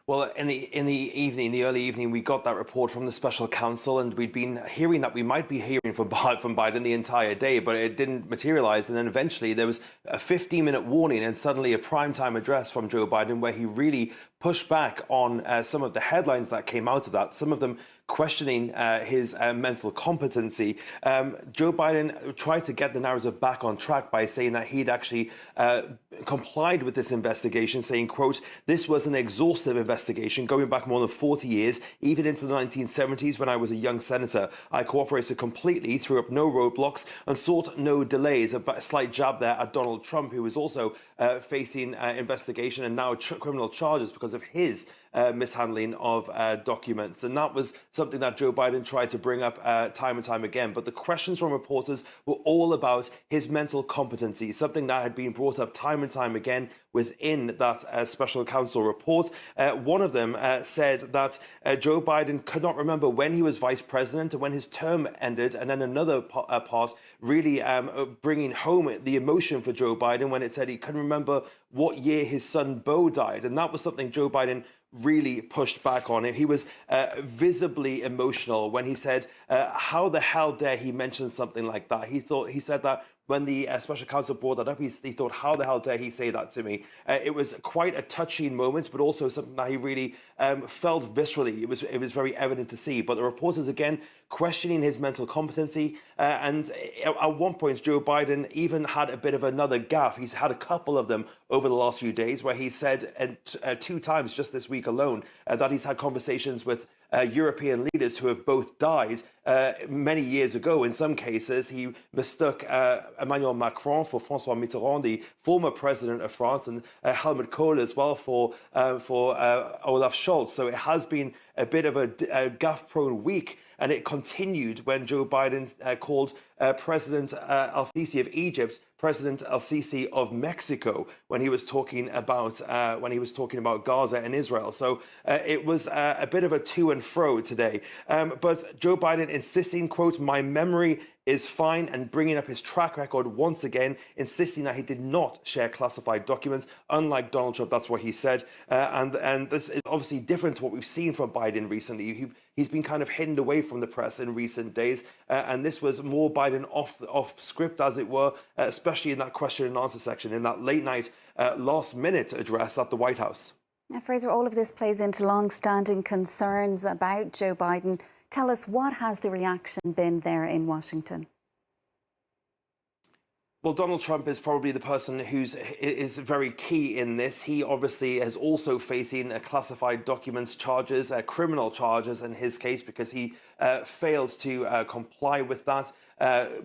Well, in the early evening, we got that report from the special counsel, and we'd been hearing that we might be hearing from Biden the entire day, but it didn't materialize. And then eventually there was a 15-minute warning and suddenly a primetime address from Joe Biden where he really pushed back on some of the headlines that came out of that, some of them questioning his mental competency. Joe Biden tried to get the narrative back on track by saying that he'd actually complied with this investigation, saying, quote, "This was an exhaustive investigation going back more than 40 years, even into the 1970s when I was a young senator. I cooperated completely, threw up no roadblocks and sought no delays." A slight jab there at Donald Trump, who was also facing investigation and now criminal charges because of his mishandling of documents. And that was something that Joe Biden tried to bring up time and time again. But the questions from reporters were all about his mental competency, something that had been brought up time and time again within that special counsel report. One of them said that Joe Biden could not remember when he was vice president and when his term ended. And then another part really bringing home the emotion for Joe Biden when it said he couldn't remember what year his son Beau died. And that was something Joe Biden really pushed back on it. He was visibly emotional when he said, how the hell dare he mention something like that? He said that when the special counsel brought that up, he thought, how the hell dare he say that to me? It was quite a touching moment, but also something that he really felt viscerally. It was very evident to see. But the reporters, again, questioning his mental competency. And at one point, Joe Biden even had a bit of another gaffe. He's had a couple of them over the last few days where he said 2 times just this week alone that he's had conversations with European leaders who have both died many years ago. In some cases, he mistook Emmanuel Macron for François Mitterrand, the former president of France, and Helmut Kohl as well for Olaf Scholz. So it has been a bit of a gaffe-prone week. And it continued when Joe Biden called President al-Sisi of Egypt President al-Sisi of Mexico when he was talking about Gaza and Israel. So it was a bit of a to and fro today. But Joe Biden insisting, quote, "My memory is fine," and bringing up his track record once again, insisting that he did not share classified documents, unlike Donald Trump. That's what he said. And this is obviously different to what we've seen from Biden recently. He's been kind of hidden away from the press in recent days. And this was more Biden off script, as it were, especially in that question and answer section, in that late night, last minute address at the White House. Now, Fraser, all of this plays into long-standing concerns about Joe Biden. Tell us, what has the reaction been there in Washington? Well, Donald Trump is probably the person is very key in this. He obviously is also facing classified documents charges, criminal charges in his case, because he failed to comply with that,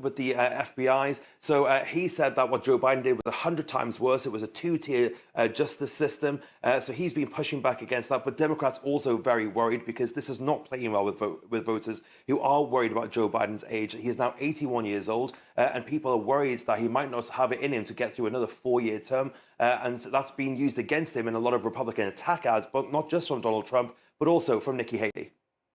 with the FBI's. So he said that what Joe Biden did was 100 times worse. It was a 2-tier justice system. So he's been pushing back against that. But Democrats also very worried because this is not playing well with voters who are worried about Joe Biden's age. He is now 81 years old, and people are worried that he might not have it in him to get through another 4-year term. And that's being used against him in a lot of Republican attack ads, but not just from Donald Trump, but also from Nikki Haley.